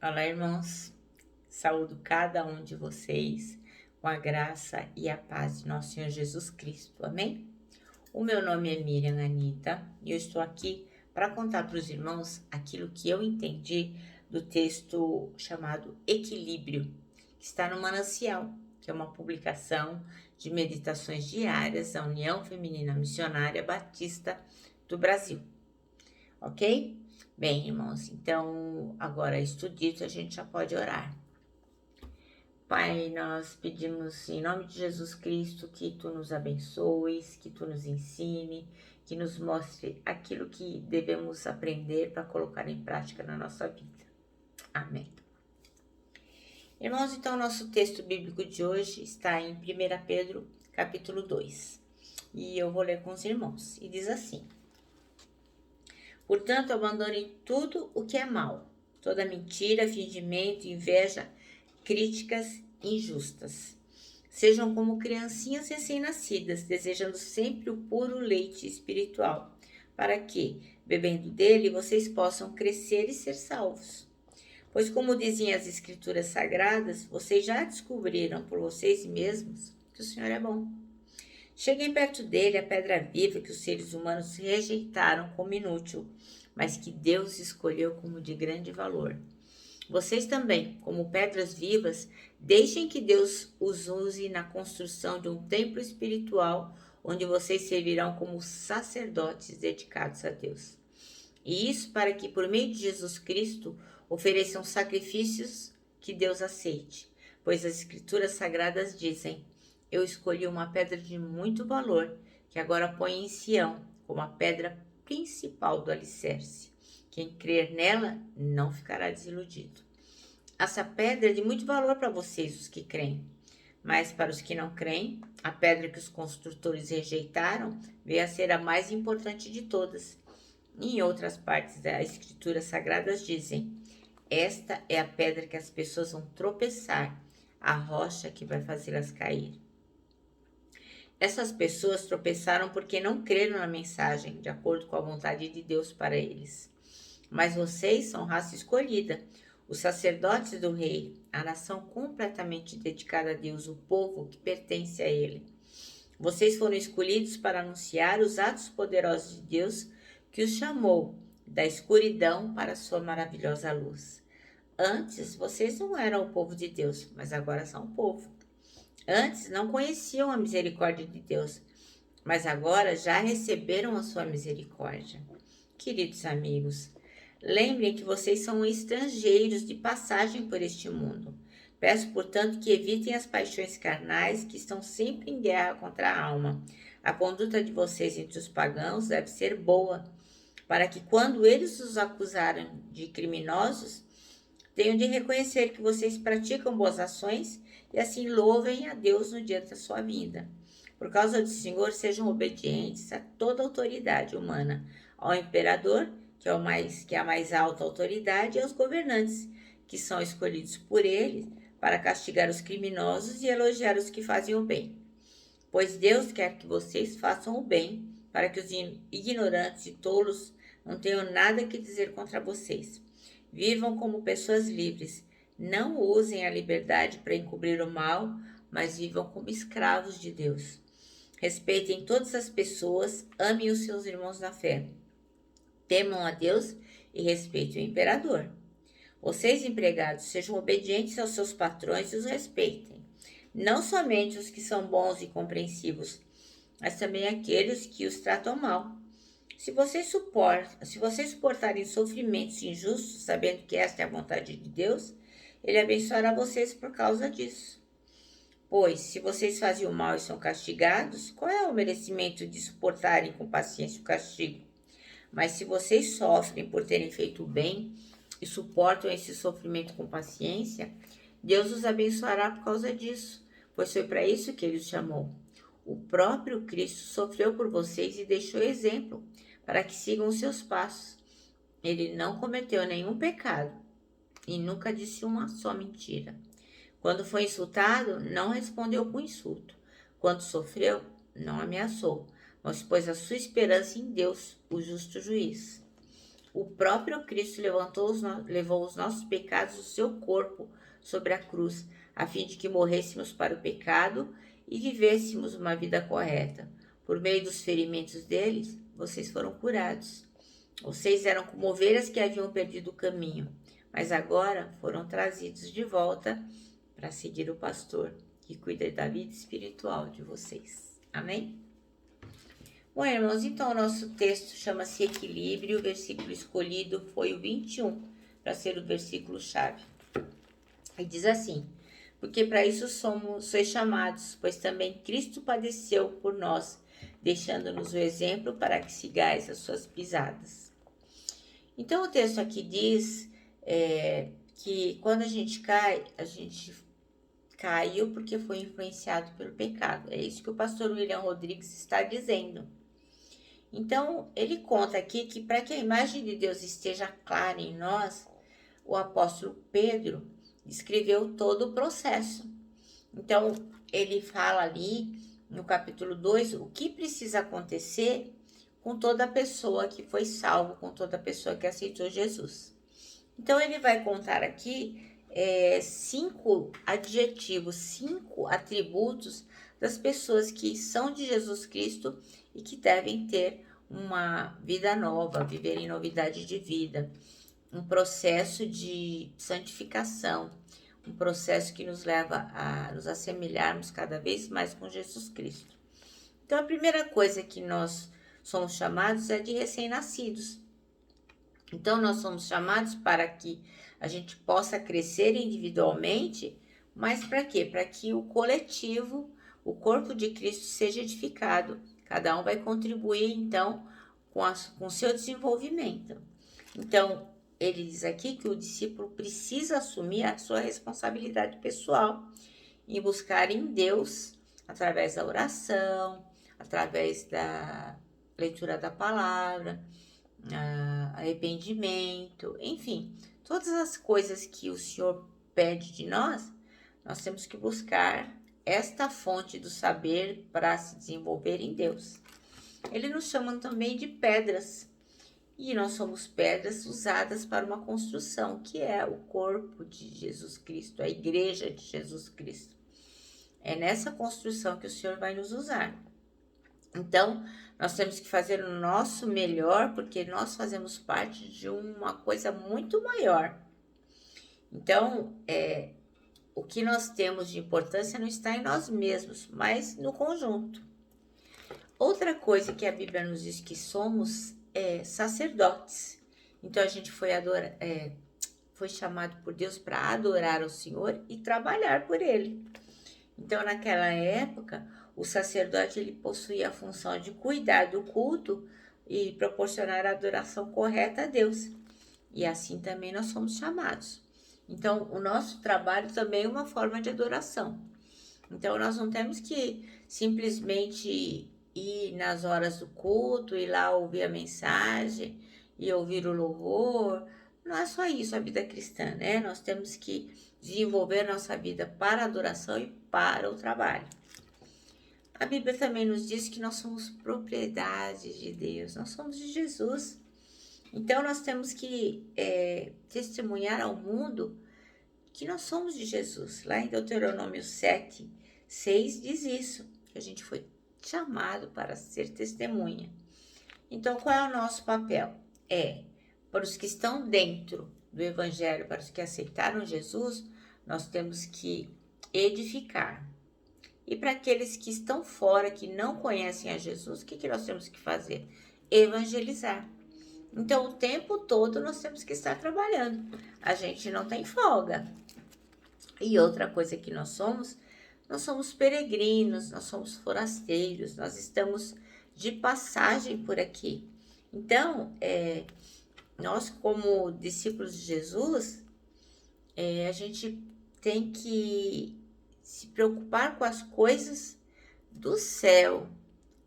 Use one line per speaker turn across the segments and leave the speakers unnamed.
Olá, irmãos. Saúdo cada um de vocês com a graça e a paz de nosso Senhor Jesus Cristo. Amém? O meu nome é Miriam Anita e eu estou aqui para contar para os irmãos aquilo que eu entendi do texto chamado Equilíbrio, que está no Manancial, que é uma publicação de meditações diárias da União Feminina Missionária Batista do Brasil. Ok? Bem, irmãos, então agora isto dito, a gente já pode orar. Pai, nós pedimos em nome de Jesus Cristo que Tu nos abençoes, que Tu nos ensine, que nos mostre aquilo que devemos aprender para colocar em prática na nossa vida. Amém. Irmãos, então nosso texto bíblico de hoje está em 1 Pedro, capítulo 2. E eu vou ler com os irmãos. E diz assim: Portanto, abandonem tudo o que é mal, toda mentira, fingimento, inveja, críticas injustas. Sejam como criancinhas recém-nascidas, desejando sempre o puro leite espiritual, para que, bebendo dele, vocês possam crescer e ser salvos. Pois, como dizem as Escrituras Sagradas, vocês já descobriram por vocês mesmos que o Senhor é bom. Cheguem perto dele, a pedra viva que os seres humanos rejeitaram como inútil, mas que Deus escolheu como de grande valor. Vocês também, como pedras vivas, deixem que Deus os use na construção de um templo espiritual, onde vocês servirão como sacerdotes dedicados a Deus. E isso para que, por meio de Jesus Cristo, ofereçam sacrifícios que Deus aceite, pois as Escrituras Sagradas dizem: Eu escolhi uma pedra de muito valor, que agora põe em Sião, como a pedra principal do alicerce. Quem crer nela não ficará desiludido. Essa pedra é de muito valor para vocês, os que creem. Mas para os que não creem, a pedra que os construtores rejeitaram veio a ser a mais importante de todas. Em outras partes das Escrituras Sagradas dizem: Esta é a pedra que as pessoas vão tropeçar, a rocha que vai fazê-las cair. Essas pessoas tropeçaram porque não creram na mensagem, de acordo com a vontade de Deus para eles. Mas vocês são raça escolhida, os sacerdotes do rei, a nação completamente dedicada a Deus, o povo que pertence a ele. Vocês foram escolhidos para anunciar os atos poderosos de Deus que os chamou da escuridão para a sua maravilhosa luz. Antes, vocês não eram o povo de Deus, mas agora são o povo. Antes, não conheciam a misericórdia de Deus, mas agora já receberam a sua misericórdia. Queridos amigos, lembrem que vocês são estrangeiros de passagem por este mundo. Peço, portanto, que evitem as paixões carnais que estão sempre em guerra contra a alma. A conduta de vocês entre os pagãos deve ser boa, para que quando eles os acusarem de criminosos, tenham de reconhecer que vocês praticam boas ações e assim louvem a Deus no dia da sua vinda. Por causa do Senhor, sejam obedientes a toda autoridade humana, ao imperador, que é a mais alta autoridade, e aos governantes, que são escolhidos por ele para castigar os criminosos e elogiar os que fazem o bem. Pois Deus quer que vocês façam o bem, para que os ignorantes e tolos não tenham nada que dizer contra vocês. Vivam como pessoas livres. Não usem a liberdade para encobrir o mal, mas vivam como escravos de Deus. Respeitem todas as pessoas, amem os seus irmãos na fé. Temam a Deus e respeitem o imperador. Vocês, empregados, sejam obedientes aos seus patrões e os respeitem. Não somente os que são bons e compreensivos, mas também aqueles que os tratam mal. Se vocês suportarem sofrimentos injustos, sabendo que esta é a vontade de Deus, Ele abençoará vocês por causa disso. Pois, se vocês fazem o mal e são castigados, qual é o merecimento de suportarem com paciência o castigo? Mas se vocês sofrem por terem feito o bem e suportam esse sofrimento com paciência, Deus os abençoará por causa disso, pois foi para isso que Ele os chamou. O próprio Cristo sofreu por vocês e deixou exemplo, para que sigam os seus passos. Ele não cometeu nenhum pecado e nunca disse uma só mentira. Quando foi insultado, não respondeu com insulto. Quando sofreu, não ameaçou, mas pôs a sua esperança em Deus, o justo juiz. o próprio Cristo levou os nossos pecados no seu corpo sobre a cruz, a fim de que morrêssemos para o pecado e vivêssemos uma vida correta. Por meio dos ferimentos deles, vocês foram curados. Vocês eram como ovelhas que haviam perdido o caminho, mas agora foram trazidos de volta para seguir o pastor que cuida da vida espiritual de vocês. Amém? Bom, irmãos, então o nosso texto chama-se Equilíbrio. O versículo escolhido foi o 21, para ser o versículo-chave. E diz assim: porque para isso sois chamados, pois também Cristo padeceu por nós, deixando-nos o exemplo para que sigais as suas pisadas. Então o texto aqui diz que quando a gente caiu porque foi influenciado pelo pecado. É isso que o pastor William Rodrigues está dizendo. Então, ele conta aqui que para que a imagem de Deus esteja clara em nós, o apóstolo Pedro descreveu todo o processo. Então, ele fala ali no capítulo 2 o que precisa acontecer com toda pessoa que foi salvo, com toda pessoa que aceitou Jesus. Então, ele vai contar aqui 5 adjetivos, 5 atributos das pessoas que são de Jesus Cristo e que devem ter uma vida nova, viver em novidade de vida, um processo de santificação, um processo que nos leva a nos assemelharmos cada vez mais com Jesus Cristo. Então, a primeira coisa que nós somos chamados é de recém-nascidos. Então, nós somos chamados para que a gente possa crescer individualmente, mas para quê? Para que o coletivo, o corpo de Cristo seja edificado. Cada um vai contribuir, então, com o seu desenvolvimento. Então, ele diz aqui que o discípulo precisa assumir a sua responsabilidade pessoal em buscar em Deus, através da oração, através da leitura da palavra, arrependimento, enfim, todas as coisas que o Senhor pede de nós, nós temos que buscar esta fonte do saber para se desenvolver em Deus. Ele nos chama também de pedras, e nós somos pedras usadas para uma construção, que é o corpo de Jesus Cristo, a igreja de Jesus Cristo. É nessa construção que o Senhor vai nos usar. Então, nós temos que fazer o nosso melhor, porque nós fazemos parte de uma coisa muito maior. Então, o que nós temos de importância não está em nós mesmos, mas no conjunto. Outra coisa que a Bíblia nos diz que somos sacerdotes. Então, a gente foi chamado por Deus para adorar ao Senhor e trabalhar por Ele. Então, naquela época, o sacerdote ele possuía a função de cuidar do culto e proporcionar a adoração correta a Deus. E assim também nós somos chamados. Então, o nosso trabalho também é uma forma de adoração. Então, nós não temos que simplesmente ir nas horas do culto, ir lá ouvir a mensagem e ouvir o louvor. Não é só isso a vida cristã, né? Nós temos que desenvolver nossa vida para a adoração e para o trabalho. A Bíblia também nos diz que nós somos propriedade de Deus, nós somos de Jesus. Então, nós temos que testemunhar ao mundo que nós somos de Jesus. Lá em Deuteronômio 7:6 diz isso, que a gente foi chamado para ser testemunha. Então, qual é o nosso papel? Para os que estão dentro do Evangelho, para os que aceitaram Jesus, nós temos que edificar. E para aqueles que estão fora, que não conhecem a Jesus, o que nós temos que fazer? Evangelizar. Então, o tempo todo nós temos que estar trabalhando. A gente não tem folga. E outra coisa que nós somos peregrinos, nós somos forasteiros, nós estamos de passagem por aqui. Então, nós como discípulos de Jesus, a gente tem que se preocupar com as coisas do céu,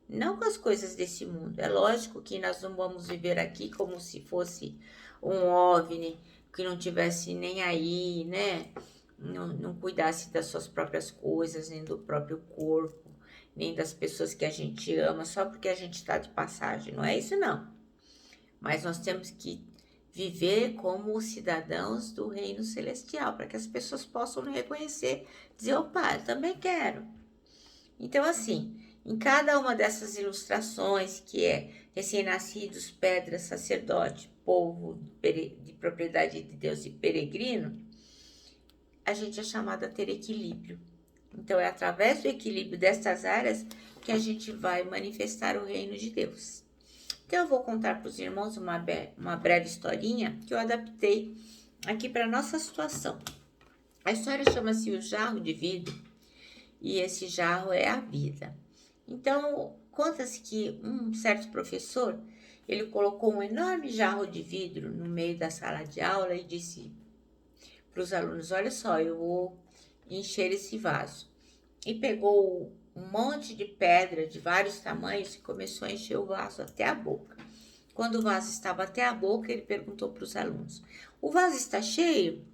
não com as coisas desse mundo. É lógico que nós não vamos viver aqui como se fosse um OVNI, que não tivesse nem aí, né? Não cuidasse das suas próprias coisas, nem do próprio corpo, nem das pessoas que a gente ama, só porque a gente está de passagem. Não é isso, não. Mas nós temos que viver como cidadãos do reino celestial, para que as pessoas possam reconhecer, dizer, opa, eu também quero. Então, assim, em cada uma dessas ilustrações, que é recém-nascidos, pedra, sacerdote, povo de propriedade de Deus e peregrino, a gente é chamado a ter equilíbrio. Então, é através do equilíbrio dessas áreas que a gente vai manifestar o reino de Deus. Então, eu vou contar para os irmãos uma breve historinha que eu adaptei aqui para a nossa situação. A história chama-se O Jarro de Vidro, e esse jarro é a vida. Então, conta-se que um certo professor, ele colocou um enorme jarro de vidro no meio da sala de aula e disse para os alunos, olha só, eu vou encher esse vaso. E pegou um monte de pedra de vários tamanhos e começou a encher o vaso até a boca. Quando o vaso estava até a boca, ele perguntou para os alunos, o vaso está cheio?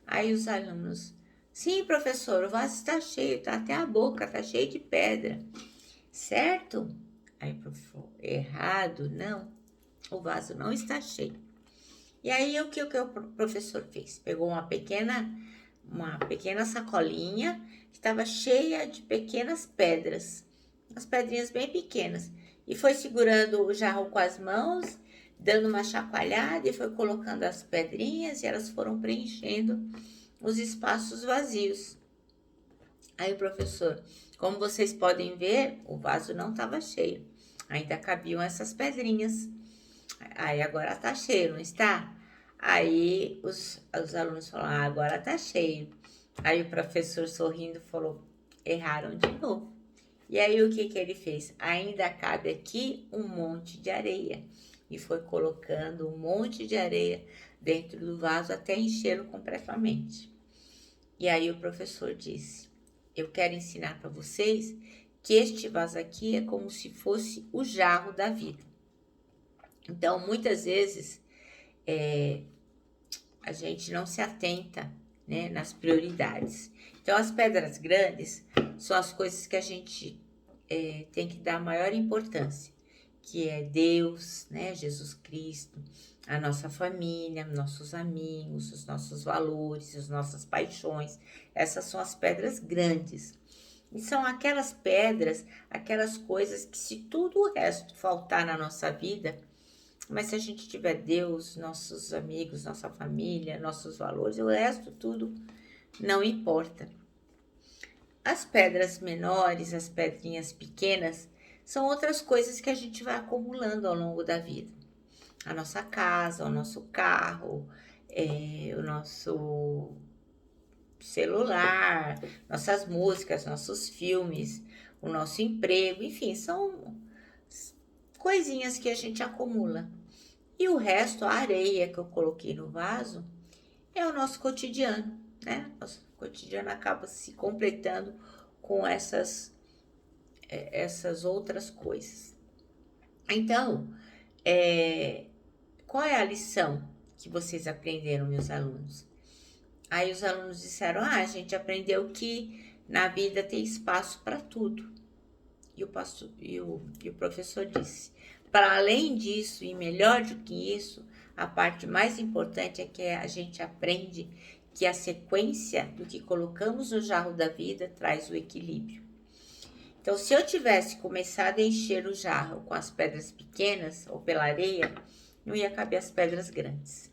Aí os alunos, sim, professor, o vaso está cheio, está até a boca, está cheio de pedra. Certo? Aí o professor, errado, não, o vaso não está cheio. E aí o que o professor fez? Pegou uma pequena sacolinha que estava cheia de pequenas pedras, umas pedrinhas bem pequenas, e foi segurando o jarro com as mãos, dando uma chacoalhada e foi colocando as pedrinhas e elas foram preenchendo os espaços vazios. Aí o professor, como vocês podem ver, o vaso não estava cheio, ainda cabiam essas pedrinhas. Aí agora tá cheio, não está? Aí os alunos falaram, agora tá cheio. Aí o professor sorrindo falou, erraram de novo. E aí o que ele fez? Ainda cabe aqui um monte de areia. E foi colocando um monte de areia dentro do vaso até enchê-lo completamente. E aí o professor disse, eu quero ensinar para vocês que este vaso aqui é como se fosse o jarro da vida. Então, muitas vezes, a gente não se atenta, né, nas prioridades. Então, as pedras grandes são as coisas que a gente tem que dar maior importância, que é Deus, né, Jesus Cristo, a nossa família, nossos amigos, os nossos valores, as nossas paixões. Essas são as pedras grandes. E são aquelas pedras, aquelas coisas que, se tudo o resto faltar na nossa vida, mas se a gente tiver Deus, nossos amigos, nossa família, nossos valores, o resto tudo não importa. As pedras menores, as pedrinhas pequenas, são outras coisas que a gente vai acumulando ao longo da vida. A nossa casa, o nosso carro, o nosso celular, nossas músicas, nossos filmes, o nosso emprego, enfim, são coisinhas que a gente acumula. E o resto, a areia que eu coloquei no vaso, é o nosso cotidiano, né? Nosso cotidiano acaba se completando com essas outras coisas. Então, qual é a lição que vocês aprenderam, meus alunos? Aí os alunos disseram, a gente aprendeu que na vida tem espaço para tudo. E o professor disse, para além disso, e melhor do que isso, a parte mais importante é que a gente aprende que a sequência do que colocamos no jarro da vida traz o equilíbrio. Então, se eu tivesse começado a encher o jarro com as pedras pequenas ou pela areia, não ia caber as pedras grandes.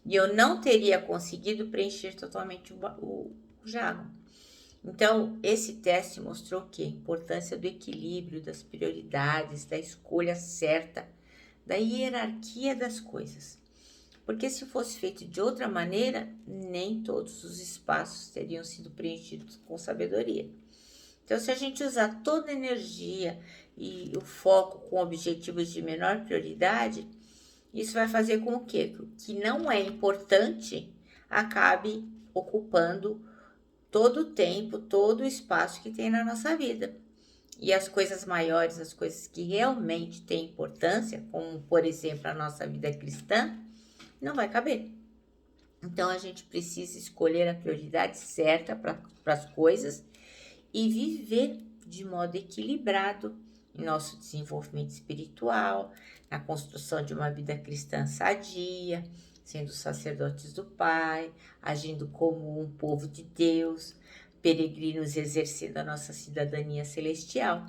E eu não teria conseguido preencher totalmente o jarro. Então, esse teste mostrou o quê? A importância do equilíbrio, das prioridades, da escolha certa, da hierarquia das coisas. Porque se fosse feito de outra maneira, nem todos os espaços teriam sido preenchidos com sabedoria. Então, se a gente usar toda a energia e o foco com objetivos de menor prioridade, isso vai fazer com que o que não é importante acabe ocupando todo o tempo, todo o espaço que tem na nossa vida. E as coisas maiores, as coisas que realmente têm importância, como, por exemplo, a nossa vida cristã, não vai caber. Então, a gente precisa escolher a prioridade certa para as coisas e viver de modo equilibrado em nosso desenvolvimento espiritual, na construção de uma vida cristã sadia, sendo sacerdotes do Pai, agindo como um povo de Deus, peregrinos exercendo a nossa cidadania celestial.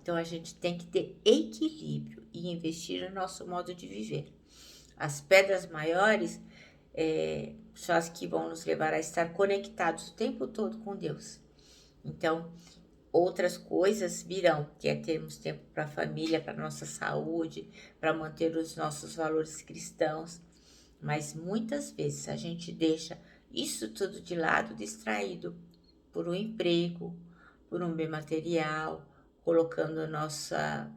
Então a gente tem que ter equilíbrio e investir no nosso modo de viver. As pedras maiores são as que vão nos levar a estar conectados o tempo todo com Deus. Então, outras coisas virão, que é termos tempo para a família, para a nossa saúde, para manter os nossos valores cristãos. Mas muitas vezes a gente deixa isso tudo de lado, distraído por um emprego, por um bem material, colocando nossa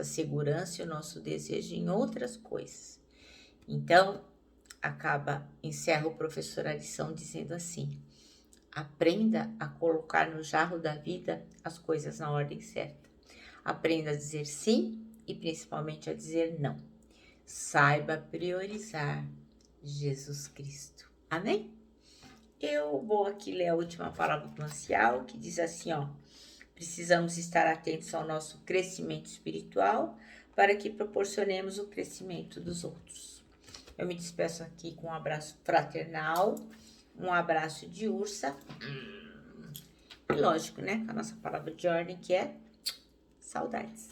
segurança e o nosso desejo em outras coisas. Então, encerra o professor a lição dizendo assim: aprenda a colocar no jarro da vida as coisas na ordem certa. Aprenda a dizer sim e principalmente a dizer não. Saiba priorizar Jesus Cristo. Amém? Eu vou aqui ler a última palavra do ancião, que diz assim, ó: precisamos estar atentos ao nosso crescimento espiritual para que proporcionemos o crescimento dos outros. Eu me despeço aqui com um abraço fraternal, um abraço de ursa, e lógico, né, com a nossa palavra de ordem, que é saudades.